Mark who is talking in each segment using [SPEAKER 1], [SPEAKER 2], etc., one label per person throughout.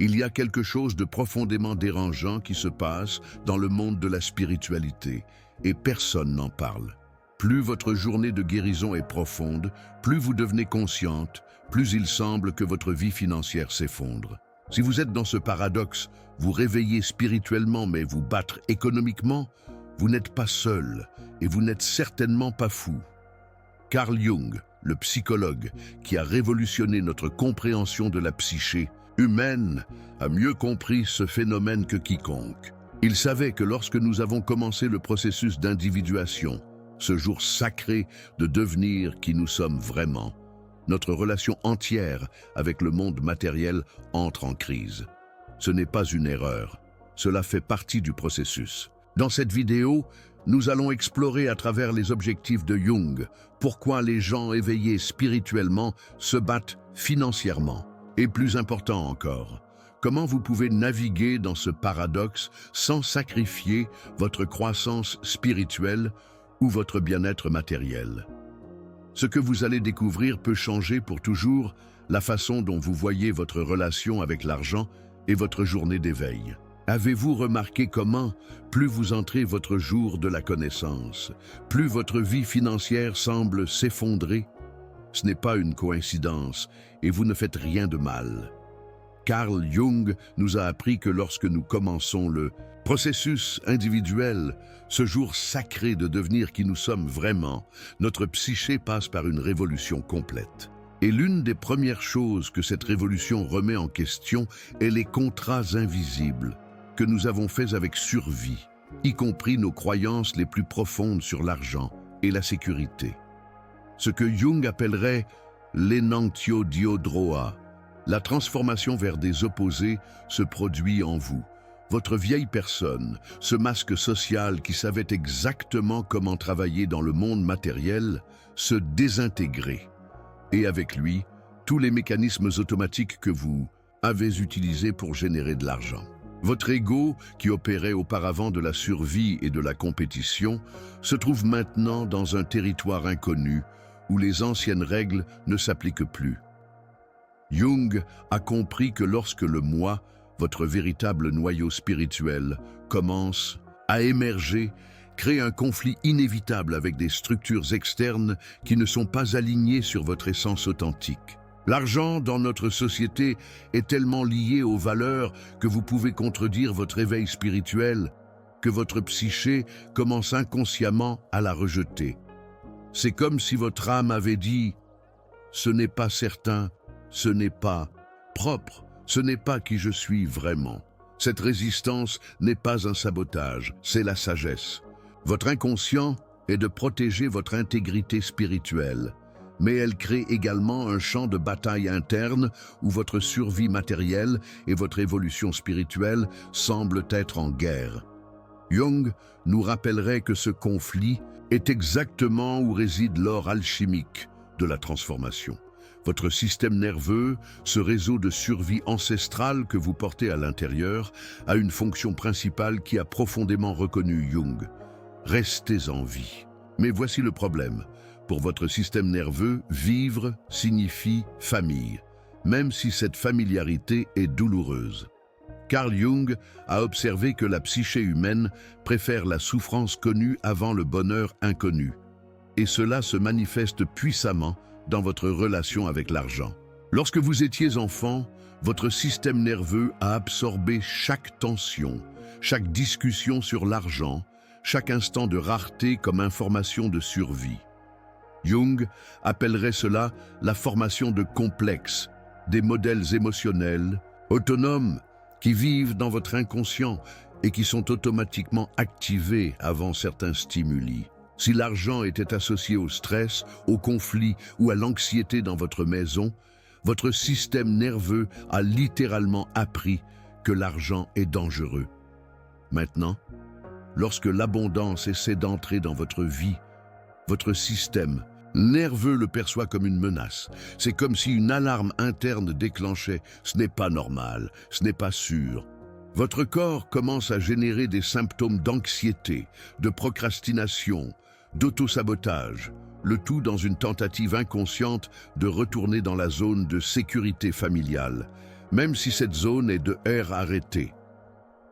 [SPEAKER 1] Il y a quelque chose de profondément dérangeant qui se passe dans le monde de la spiritualité, et personne n'en parle. Plus votre journée de guérison est profonde, plus vous devenez consciente, plus il semble que votre vie financière s'effondre. Si vous êtes dans ce paradoxe, vous réveillez spirituellement mais vous battre économiquement, vous n'êtes pas seul et vous n'êtes certainement pas fou. Carl Jung, le psychologue qui a révolutionné notre compréhension de la psyché humaine, a mieux compris ce phénomène que quiconque. Il savait que lorsque nous avons commencé le processus d'individuation, ce jour sacré de devenir qui nous sommes vraiment, notre relation entière avec le monde matériel entre en crise. Ce n'est pas une erreur, cela fait partie du processus. Dans cette vidéo, nous allons explorer à travers les objectifs de Jung pourquoi les gens éveillés spirituellement se battent financièrement. Et plus important encore, comment vous pouvez naviguer dans ce paradoxe sans sacrifier votre croissance spirituelle ou votre bien-être matériel. Ce que vous allez découvrir peut changer pour toujours la façon dont vous voyez votre relation avec l'argent et votre journée d'éveil. Avez-vous remarqué comment, plus vous entrez votre jour de la connaissance, plus votre vie financière semble s'effondrer? Ce n'est pas une coïncidence et vous ne faites rien de mal. Carl Jung nous a appris que lorsque nous commençons le processus individuel, ce jour sacré de devenir qui nous sommes vraiment, notre psyché passe par une révolution complète. Et l'une des premières choses que cette révolution remet en question est les contrats invisibles que nous avons faits avec survie, y compris nos croyances les plus profondes sur l'argent et la sécurité. Ce que Jung appellerait l'enantio diodroa, la transformation vers des opposés se produit en vous. Votre vieille personne, ce masque social qui savait exactement comment travailler dans le monde matériel, se désintégrait. Et avec lui, tous les mécanismes automatiques que vous avez utilisés pour générer de l'argent. Votre ego, qui opérait auparavant de la survie et de la compétition, se trouve maintenant dans un territoire inconnu où les anciennes règles ne s'appliquent plus. Jung a compris que lorsque le moi, votre véritable noyau spirituel, commence à émerger, crée un conflit inévitable avec des structures externes qui ne sont pas alignées sur votre essence authentique. L'argent dans notre société est tellement lié aux valeurs que vous pouvez contredire votre éveil spirituel, que votre psyché commence inconsciemment à la rejeter. C'est comme si votre âme avait dit « ce n'est pas certain, ce n'est pas propre, ce n'est pas qui je suis vraiment ». Cette résistance n'est pas un sabotage, c'est la sagesse. Votre inconscient est de protéger votre intégrité spirituelle, mais elle crée également un champ de bataille interne où votre survie matérielle et votre évolution spirituelle semblent être en guerre. Jung nous rappellerait que ce conflit est exactement où réside l'or alchimique de la transformation. Votre système nerveux, ce réseau de survie ancestrale que vous portez à l'intérieur, a une fonction principale qui a profondément reconnu Jung. Restez en vie. Mais voici le problème. Pour votre système nerveux, vivre signifie famille, même si cette familiarité est douloureuse. Carl Jung a observé que la psyché humaine préfère la souffrance connue avant le bonheur inconnu. Et cela se manifeste puissamment dans votre relation avec l'argent. Lorsque vous étiez enfant, votre système nerveux a absorbé chaque tension, chaque discussion sur l'argent, chaque instant de rareté comme information de survie. Jung appellerait cela la formation de complexes, des modèles émotionnels, autonomes, qui vivent dans votre inconscient et qui sont automatiquement activés avant certains stimuli. Si l'argent était associé au stress, au conflit ou à l'anxiété dans votre maison, votre système nerveux a littéralement appris que l'argent est dangereux. Maintenant, lorsque l'abondance essaie d'entrer dans votre vie, votre système nerveux le perçoit comme une menace. C'est comme si une alarme interne déclenchait. Ce n'est pas normal, ce n'est pas sûr. Votre corps commence à générer des symptômes d'anxiété, de procrastination, d'autosabotage, le tout dans une tentative inconsciente de retourner dans la zone de sécurité familiale. même si cette zone est de R arrêté.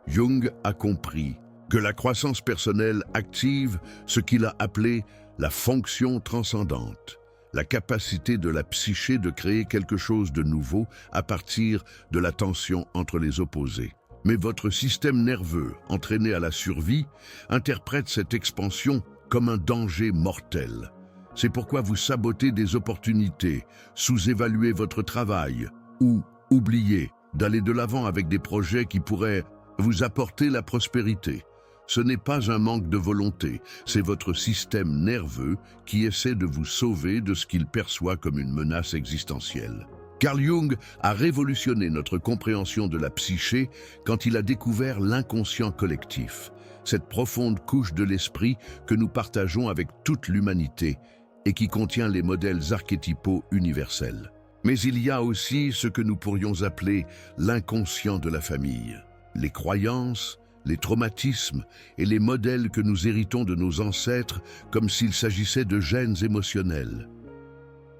[SPEAKER 1] Jung a compris que la croissance personnelle active ce qu'il a appelé la fonction transcendante, la capacité de la psyché de créer quelque chose de nouveau à partir de la tension entre les opposés. Mais votre système nerveux, entraîné à la survie, interprète cette expansion comme un danger mortel. C'est pourquoi vous sabotez des opportunités, sous-évaluez votre travail ou oubliez d'aller de l'avant avec des projets qui pourraient vous apporter la prospérité. Ce n'est pas un manque de volonté, c'est votre système nerveux qui essaie de vous sauver de ce qu'il perçoit comme une menace existentielle. Carl Jung a révolutionné notre compréhension de la psyché quand il a découvert l'inconscient collectif, cette profonde couche de l'esprit que nous partageons avec toute l'humanité et qui contient les modèles archétypaux universels. Mais il y a aussi ce que nous pourrions appeler l'inconscient de la famille, les croyances, les traumatismes et les modèles que nous héritons de nos ancêtres comme s'il s'agissait de gènes émotionnels.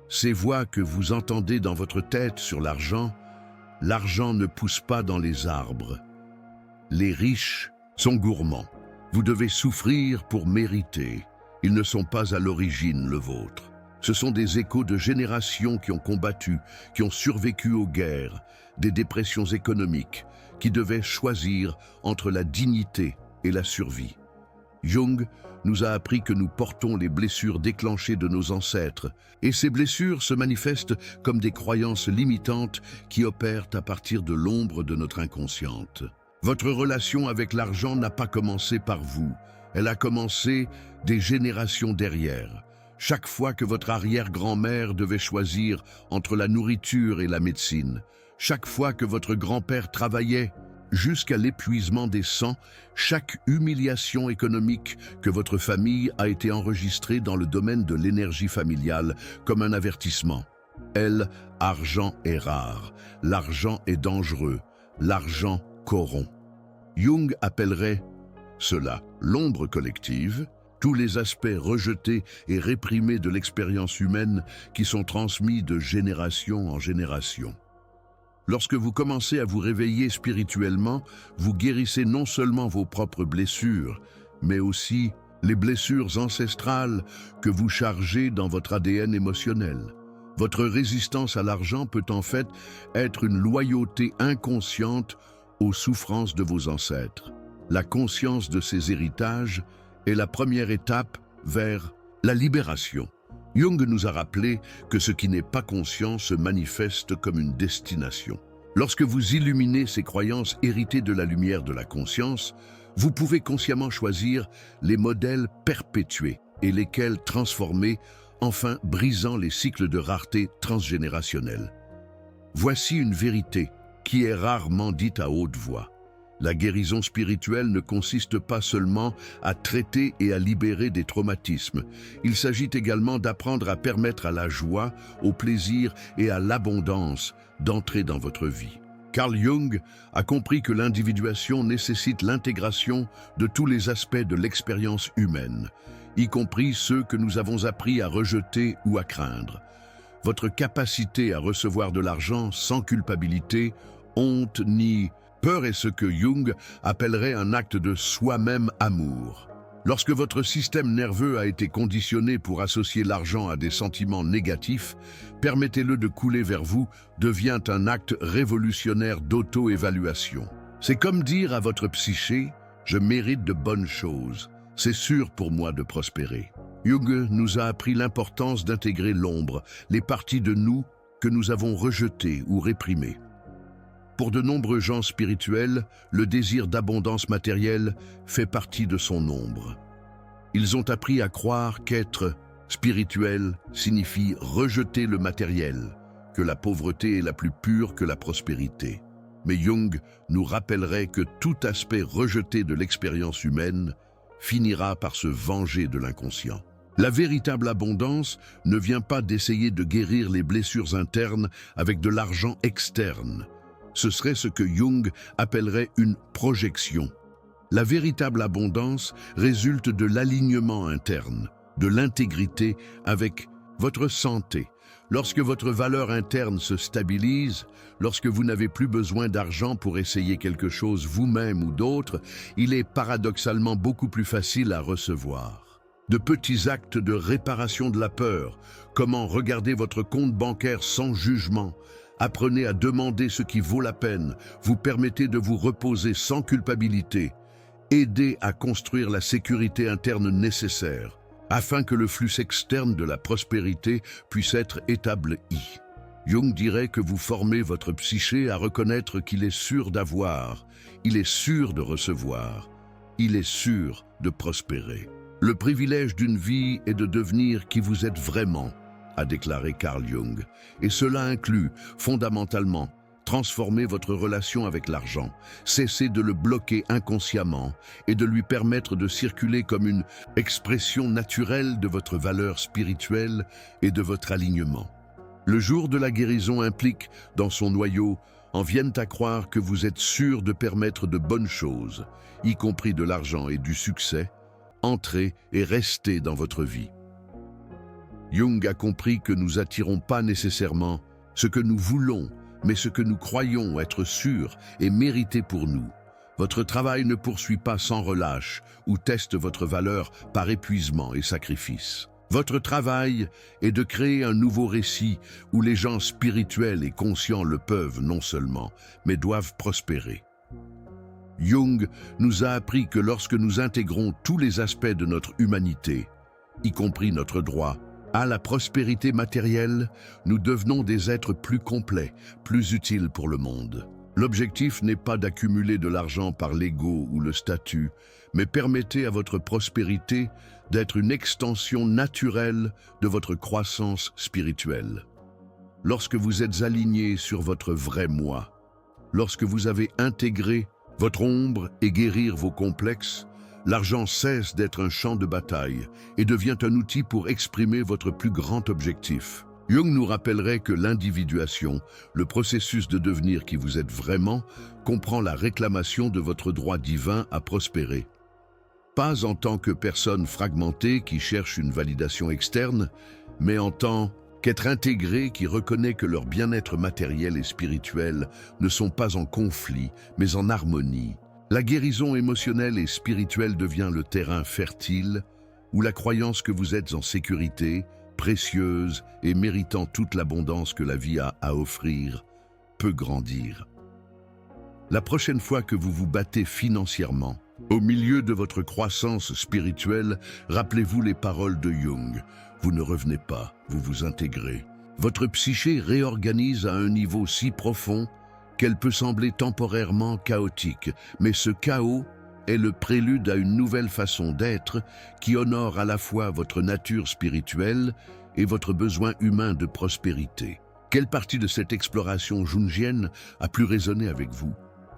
[SPEAKER 1] Ces voix que vous entendez dans votre tête sur l'argent ne pousse pas dans les arbres. Les riches sont gourmands. Vous devez souffrir pour mériter. Ils ne sont pas à l'origine le vôtre. Ce sont des échos de générations qui ont combattu, qui ont survécu aux guerres, des dépressions économiques, qui devaient choisir entre la dignité et la survie. Jung nous a appris que nous portons les blessures déclenchées de nos ancêtres, et ces blessures se manifestent comme des croyances limitantes qui opèrent à partir de l'ombre de notre inconsciente. Votre relation avec l'argent n'a pas commencé par vous, elle a commencé des générations derrière. Chaque fois que votre arrière-grand-mère devait choisir entre la nourriture et la médecine, chaque fois que votre grand-père travaillait jusqu'à l'épuisement des sangs, chaque humiliation économique que votre famille a été enregistrée dans le domaine de l'énergie familiale comme un avertissement. L'argent est rare, l'argent est dangereux, l'argent corrompt. Jung appellerait cela l'ombre collective, tous les aspects rejetés et réprimés de l'expérience humaine qui sont transmis de génération en génération. Lorsque vous commencez à vous réveiller spirituellement, vous guérissez non seulement vos propres blessures, mais aussi les blessures ancestrales que vous chargez dans votre ADN émotionnel. Votre résistance à l'argent peut en fait être une loyauté inconsciente aux souffrances de vos ancêtres. La conscience de ces héritages est la première étape vers la libération. Jung nous a rappelé que ce qui n'est pas conscient se manifeste comme une destination. Lorsque vous illuminez ces croyances héritées de la lumière de la conscience, vous pouvez consciemment choisir les modèles perpétués et lesquels transformer, enfin brisant les cycles de rareté transgénérationnels. Voici une vérité qui est rarement dite à haute voix. La guérison spirituelle ne consiste pas seulement à traiter et à libérer des traumatismes. Il s'agit également d'apprendre à permettre à la joie, au plaisir et à l'abondance d'entrer dans votre vie. Carl Jung a compris que l'individuation nécessite l'intégration de tous les aspects de l'expérience humaine, y compris ceux que nous avons appris à rejeter ou à craindre. Votre capacité à recevoir de l'argent sans culpabilité, honte ni peur est ce que Jung appellerait un acte de soi-même amour. Lorsque votre système nerveux a été conditionné pour associer l'argent à des sentiments négatifs, permettez-le de couler vers vous devient un acte révolutionnaire d'auto-évaluation. C'est comme dire à votre psyché « je mérite de bonnes choses, c'est sûr pour moi de prospérer ». Jung nous a appris l'importance d'intégrer l'ombre, les parties de nous que nous avons rejetées ou réprimées. Pour de nombreux gens spirituels, le désir d'abondance matérielle fait partie de son ombre. Ils ont appris à croire qu'être spirituel signifie rejeter le matériel, que la pauvreté est la plus pure que la prospérité. Mais Jung nous rappellerait que tout aspect rejeté de l'expérience humaine finira par se venger de l'inconscient. La véritable abondance ne vient pas d'essayer de guérir les blessures internes avec de l'argent externe. Ce serait ce que Jung appellerait une projection. La véritable abondance résulte de l'alignement interne, de l'intégrité avec votre santé, Lorsque votre valeur interne se stabilise, lorsque vous n'avez plus besoin d'argent pour essayer quelque chose vous-même ou d'autres, il est paradoxalement beaucoup plus facile à recevoir. De petits actes de réparation de la peur, comment regarder votre compte bancaire sans jugement, apprenez à demander ce qui vaut la peine, vous permettez de vous reposer sans culpabilité, aidez à construire la sécurité interne nécessaire, afin que le flux externe de la prospérité puisse être établi. Jung dirait que vous formez votre psyché à reconnaître qu'il est sûr d'avoir, il est sûr de recevoir, il est sûr de prospérer. Le privilège d'une vie est de devenir qui vous êtes vraiment, a déclaré Carl Jung, et cela inclut, fondamentalement, transformer votre relation avec l'argent, cesser de le bloquer inconsciemment et de lui permettre de circuler comme une expression naturelle de votre valeur spirituelle et de votre alignement. Le jour de la guérison implique, dans son noyau, en viennent à croire que vous êtes sûr de permettre de bonnes choses, y compris de l'argent et du succès, entrer et rester dans votre vie. Jung a compris que nous n'attirons pas nécessairement ce que nous voulons, mais ce que nous croyons être sûr et mérité pour nous. Votre travail ne poursuit pas sans relâche ou teste votre valeur par épuisement et sacrifice. Votre travail est de créer un nouveau récit où les gens spirituels et conscients le peuvent non seulement, mais doivent prospérer. Jung nous a appris que lorsque nous intégrons tous les aspects de notre humanité, y compris notre droit, à la prospérité matérielle, nous devenons des êtres plus complets, plus utiles pour le monde. L'objectif n'est pas d'accumuler de l'argent par l'ego ou le statut, mais permettez à votre prospérité d'être une extension naturelle de votre croissance spirituelle. Lorsque vous êtes aligné sur votre vrai moi, lorsque vous avez intégré votre ombre et guérir vos complexes, l'argent cesse d'être un champ de bataille et devient un outil pour exprimer votre plus grand objectif. Jung nous rappellerait que l'individuation, le processus de devenir qui vous êtes vraiment, comprend la réclamation de votre droit divin à prospérer. Pas en tant que personne fragmentée qui cherche une validation externe, mais en tant qu'être intégré qui reconnaît que leur bien-être matériel et spirituel ne sont pas en conflit, mais en harmonie. La guérison émotionnelle et spirituelle devient le terrain fertile où la croyance que vous êtes en sécurité, précieuse et méritant toute l'abondance que la vie a à offrir, peut grandir. La prochaine fois que vous vous battez financièrement, au milieu de votre croissance spirituelle, rappelez-vous les paroles de Jung. Vous ne revenez pas, vous vous intégrez. Votre psyché réorganise à un niveau si profond qu'elle peut sembler temporairement chaotique, mais ce chaos est le prélude à une nouvelle façon d'être qui honore à la fois votre nature spirituelle et votre besoin humain de prospérité. Quelle partie de cette exploration jungienne a pu résonner avec vous?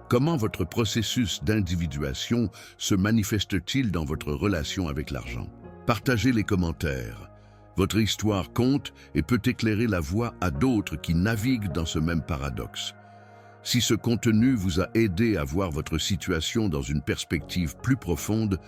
[SPEAKER 1] Comment votre processus d'individuation se manifeste-t-il dans votre relation avec l'argent? Partagez les commentaires. Votre histoire compte et peut éclairer la voie à d'autres qui naviguent dans ce même paradoxe. Si ce contenu vous a aidé à voir votre situation dans une perspective plus profonde,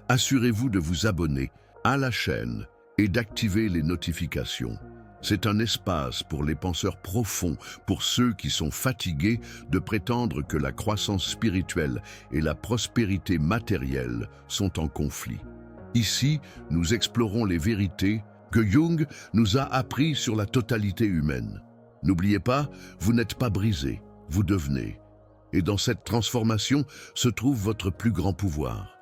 [SPEAKER 1] assurez-vous de vous abonner à la chaîne et d'activer les notifications. C'est un espace pour les penseurs profonds, pour ceux qui sont fatigués de prétendre que la croissance spirituelle et la prospérité matérielle sont en conflit. Ici, nous explorons les vérités que Jung nous a appris sur la totalité humaine. N'oubliez pas, vous n'êtes pas brisé. Vous devenez. Et dans cette transformation se trouve votre plus grand pouvoir.